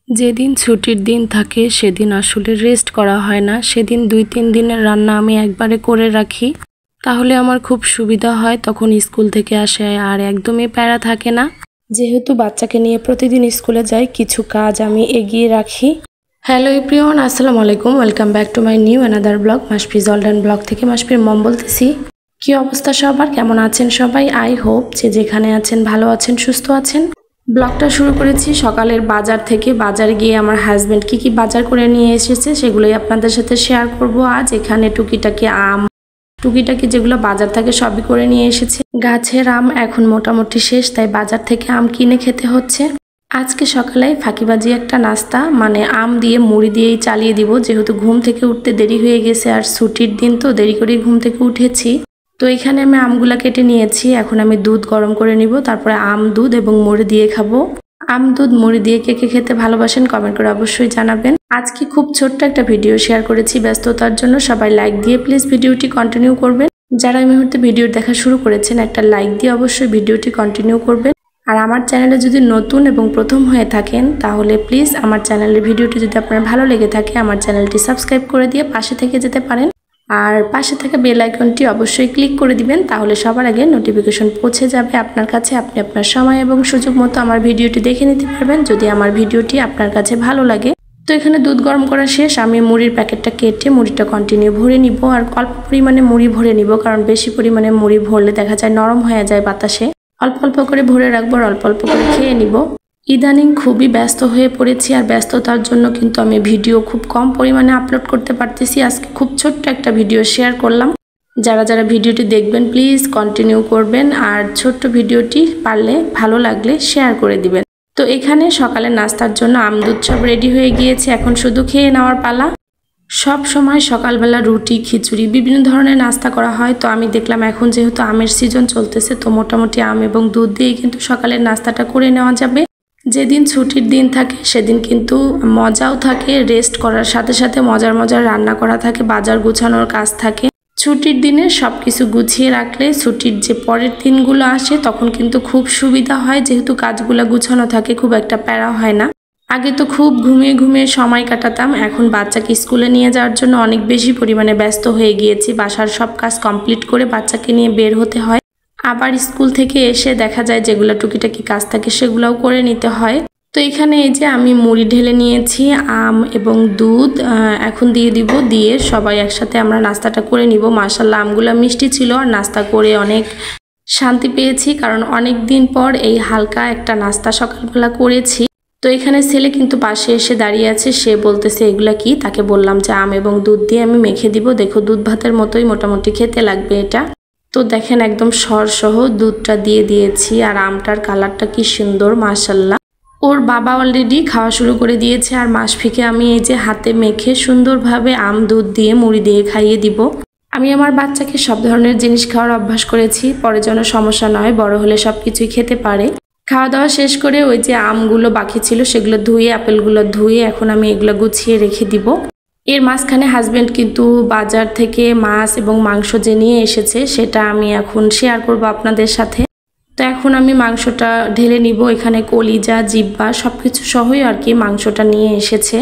যেদিন ছুটির দিন থাকে সেদিন আসলে রেস্ট করা হয় না। সেদিন 2-3 দিনের রান্না আমি একবারে করে রাখি, তাহলে আমার খুব সুবিধা হয়। তখন স্কুল থেকে আসে আর একদমই প্যারা থাকে না। যেহেতু বাচ্চাকে নিয়ে প্রতিদিন স্কুলে যাই, কিছু কাজ আমি এগিয়ে রাখি। হ্যালো এভরিওয়ান, আসসালামু আলাইকুম, welcome back to my new another blog. Masfiz অলডান ব্লগ থেকে মাসফির মম বলতেছি। কি অবস্থা সবার, কেমন আছেন সবাই? আই হোপ যে যেখানে আছেন ভালো আছেন, সুস্থ আছেন। ব্লগটা শুরু করেছি সকালের বাজার থেকে। বাজারে গিয়ে আমার হাজবেন্ড কি বাজার করে নিয়ে এসেছে সেগুলোই আপনাদের সাথে শেয়ার করব আজ। এখানে টুকিটাকি যেগুলো বাজার থেকে সবই করে নিয়ে এসেছে। গাছের আম এখন মোটামুটি শেষ, তাই বাজার থেকে আম কিনে খেতে হচ্ছে। আজকে সকালে ফাঁকিবাজি একটা নাস্তা, মানে আম দিয়ে মুড়ি দিয়েই চালিয়ে দিব, যেহেতু ঘুম থেকে উঠতে দেরি হয়ে গেছে আর ছুটির দিন তো দেরি করে ঘুম থেকে উঠেছি। তো এখানে আমি আমগুলা কেটে নিয়েছি। এখন আমি দুধ গরম করে নিব, তারপরে আম, দুধ এবং মুড়ি দিয়ে খাবো। আম, দুধ, মুড়ি দিয়ে কে কে খেতে ভালোবাসেন কমেন্ট করে অবশ্যই জানাবেন। আজকে খুব ছোট্ট একটা ভিডিও শেয়ার করেছি, ব্যস্ততার জন্য সবাই লাইক দিয়ে প্লিজ ভিডিওটি কন্টিনিউ করবেন। যারা এই মুহূর্তে ভিডিও দেখা শুরু করেছেন একটা লাইক দিয়ে অবশ্যই ভিডিওটি কন্টিনিউ করবেন। আর আমার চ্যানেলে যদি নতুন এবং প্রথম হয়ে থাকেন তাহলে প্লিজ আমার চ্যানেলের ভিডিওটি যদি আপনার ভালো লেগে থাকে আমার চ্যানেলটি সাবস্ক্রাইব করে দিয়ে পাশে থেকে যেতে পারেন। আর পাশে থাকা বেল আইকনটি অবশ্যই ক্লিক করে দিবেন, তাহলে সবার আগে নোটিফিকেশন পৌঁছে যাবে আপনার কাছে। আপনি আপনার সময় এবং সুযোগ মতো আমার ভিডিওটি দেখে নিতে পারবেন যদি আমার ভিডিওটি আপনার কাছে ভালো লাগে। তো এখানে দুধ গরম করা শেষ, আমি মুড়ির প্যাকেটটা কেটে মুড়িটা কন্টিনিউ ভরে নিব। আর অল্প পরিমাণে মুড়ি ভরে নিব, কারণ বেশি পরিমাণে মুড়ি ভরলে দেখা যায় নরম হয়ে যায় বাতাসে। অল্প অল্প করে ভরে রাখবো আর অল্প অল্প করে খেয়ে নিব। ইদানিং খুবই ব্যস্ত হয়ে পড়েছি, আর ব্যস্ততার জন্য কিন্তু আমি ভিডিও খুব কম পরিমাণে আপলোড করতে পারতেছি। আজকে খুব ছোট্ট একটা ভিডিও শেয়ার করলাম। যারা যারা ভিডিওটি দেখবেন প্লিজ কন্টিনিউ করবেন, আর ছোট্ট ভিডিওটি পারলে ভালো লাগলে শেয়ার করে দিবেন। তো এখানে সকালে নাস্তার জন্য আম, দুধ সব রেডি হয়ে গিয়েছে, এখন শুধু খেয়ে নেওয়ার পালা। সব সময় সকালবেলা রুটি, খিচুড়ি, বিভিন্ন ধরনের নাস্তা করা হয়। তো আমি দেখলাম এখন যেহেতু আমের সিজন চলতেছে, তো মোটামুটি আম এবং দুধ দিয়ে কিন্তু সকালের নাস্তাটা করে নেওয়া যাবে। যেদিন ছুটির দিন থাকে সেদিন কিন্তু মজাও থাকে, রেস্ট করার সাথে সাথে মজার মজার রান্না করা থাকে, বাজার গুছানোর কাজ থাকে। ছুটির দিনে সবকিছু গুছিয়ে রাখলে ছুটির যে পরের দিনগুলো আসে তখন কিন্তু খুব সুবিধা হয়, যেহেতু কাজগুলো গুছানো থাকে, খুব একটা প্যারা হয় না। আগে তো খুব ঘুমিয়ে ঘুমিয়ে সময় কাটাতাম, এখন বাচ্চাকে স্কুলে নিয়ে যাওয়ার জন্য অনেক বেশি পরিমাণে ব্যস্ত হয়ে গিয়েছি। বাসার সব কাজ কমপ্লিট করে বাচ্চাকে নিয়ে বের হতে হয়। আবার স্কুল থেকে এসে দেখা যায় যেগুলো টুকিটাকি কাজ থাকে সেগুলোও করে নিতে হয়। তো এখানে এই যে আমি মুড়ি ঢেলে নিয়েছি, আম এবং দুধ এখন দিয়ে দিব, দিয়ে সবাই একসাথে আমরা নাস্তাটা করে নিব। মাশাআল্লাহ আমগুলো মিষ্টি ছিল আর নাস্তা করে অনেক শান্তি পেয়েছি, কারণ অনেক দিন পর এই হালকা একটা নাস্তা সকালবেলা করেছি। তো এখানে ছেলে কিন্তু পাশে এসে দাঁড়িয়ে আছে, সে বলতেছে এগুলা কি। তাকে বললাম যে আম এবং দুধ দিয়ে আমি মেখে দিব, দেখো দুধ ভাতের মতোই মোটামুটি খেতে লাগবে এটা। তো দেখেন একদম সরসহ দুধটা দিয়ে দিয়েছি, আর আমটার কালারটা কি সুন্দর মাশাআল্লাহ। ওর বাবা অলরেডি খাওয়া শুরু করে দিয়েছে, আর মাসফিকে আমি এই যে হাতে মেখে সুন্দরভাবে আম, দুধ দিয়ে মুড়ি দিয়ে খাইয়ে দিব। আমি আমার বাচ্চাকে সব ধরনের জিনিস খাওয়ার অভ্যাস করেছি, পরে যেন সমস্যা নয়, বড় হলে সব কিছুই খেতে পারে। খাওয়া দাওয়া শেষ করে ওই যে আমগুলো বাকি ছিল সেগুলো ধুয়ে, আপেলগুলো ধুয়ে এখন আমি এগুলো গুছিয়ে রেখে দিব। এর মাঝখানে হাজবেন্ড কিন্তু বাজার থেকে মাছ এবং মাংস যে নিয়ে এসেছে সেটা আমি এখন শেয়ার করব আপনাদের সাথে। তো এখন আমি মাংসটা ঢেলে নিব। এখানে কলিজা, জিব্বা সবকিছু সহই আর কি মাংসটা নিয়ে এসেছে।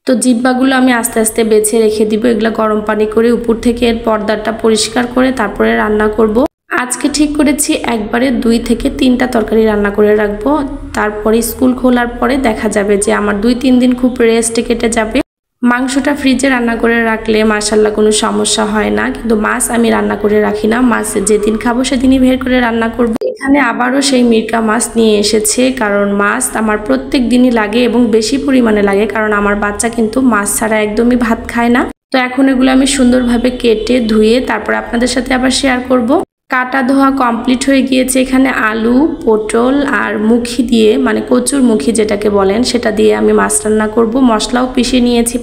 তো জিব্বাগুলো আমি আস্তে আস্তে বেছে রেখে দিব, এগুলো গরম পানি করে উপর থেকে এর পর্দাটা পরিষ্কার করে তারপরে রান্না করব। আজকে ঠিক করেছি একবারে 2 থেকে 3টা তরকারি রান্না করে রাখবো, তারপরে স্কুল খোলার পরে দেখা যাবে যে আমার 2-3 দিন খুব রেস্টে কেটে যাবে। মাংসটা ফ্রিজে রান্না করে রাখলে মাশাআল্লাহ কোনো সমস্যা হয় না, কিন্তু মাছ আমি রান্না করে রাখি না, মাছ যেদিন খাবো সেদিনই বের করে রান্না করব। এখানে আবারও সেই মিরকা মাছ নিয়ে এসেছে, কারণ মাছ আমার প্রত্যেক দিনই লাগে এবং বেশি পরিমাণে লাগে, কারণ আমার বাচ্চা কিন্তু মাছ ছাড়া একদমই ভাত খায় না। তো এখন এগুলো আমি সুন্দরভাবে কেটে ধুয়ে তারপর আপনাদের সাথে আবার শেয়ার করব। কাটা ধোয়া কমপ্লিট হয়ে গিয়েছে। এখানে আলু, পটল আর মুখি দিয়ে, মানে কচুর মুখি যেটাকে বলেন, সেটা দিয়ে আমি মাছ রান্না করব। মশলাও পিষে নিয়েছি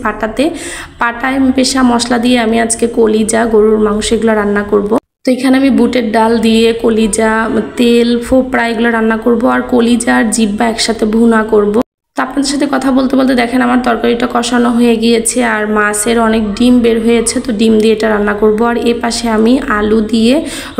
পাটায় পেশা মশলা দিয়ে আমি আজকে কলিজা, গরুর মাংস এগুলো রান্না করব। তো এখানে আমি বুটের ডাল দিয়ে কলিজা, তেল, ফোপড়া এগুলো রান্না করব, আর কলিজা আর জিব্বা একসাথে ভুনা করব। তো আপনাদের সাথে কথা বলতে বলতে দেখেন আমার তরকারিটা কষানো হয়ে গিয়েছে, আর মাছের অনেক ডিম বের হয়েছে, তো ডিম দিয়ে এটা রান্না করব। আর এ পাশে আমি আলু দিয়ে,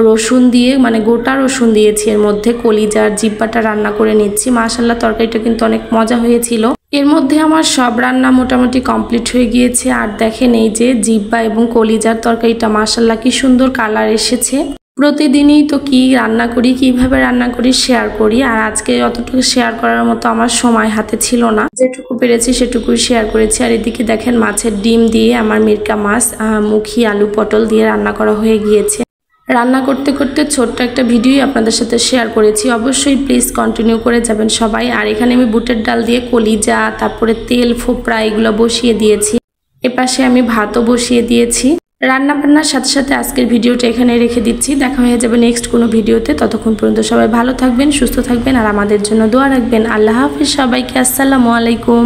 রসুন দিয়ে, মানে গোটা রসুন দিয়েছি এর মধ্যে, কলিজা আর জিব্বাটা রান্না করে নিচ্ছি। মাশাআল্লাহ তরকারিটা কিন্তু অনেক মজা হয়েছিল। এর মধ্যে আমার সব রান্না মোটামুটি কমপ্লিট হয়ে গিয়েছে। আর দেখেন এই যে জিব্বা এবং কলিজার তরকারিটা মাশাআল্লাহ কি সুন্দর কালার এসেছে। প্রতিদিনই তো কি রান্না করি, কিভাবে রান্না করি শেয়ার করি, আর আজকে অতটুকু শেয়ার করার মতো আমার সময় হাতে ছিল না। যেটুকু পেরেছি সেটুকুই শেয়ার করেছি। আর এদিকে দেখেন মাছের ডিম দিয়ে আমার মিরকা মাছ মুখী আলু পটল দিয়ে রান্না করা হয়ে গিয়েছে। রান্না করতে করতে ছোট্ট একটা ভিডিও আপনাদের সাথে শেয়ার করেছি, অবশ্যই প্লিজ কন্টিনিউ করে যাবেন সবাই। আর এখানে আমি বুটের ডাল দিয়ে কলিজা, তারপরে তেল ফোপড়া এগুলো বসিয়ে দিয়েছি। এপাশে আমি ভাতও বসিয়ে দিয়েছি। রান্না বান্নার সাথে সাথে আজকের ভিডিওটা এখানে রেখে দিচ্ছি। দেখা হয়ে যাবে নেক্সট কোনো ভিডিওতে। ততক্ষণ পর্যন্ত সবাই ভালো থাকবেন, সুস্থ থাকবেন, আর আমাদের জন্য দোয়া রাখবেন। আল্লাহ হাফিজ সবাইকে। আসসালামু আলাইকুম।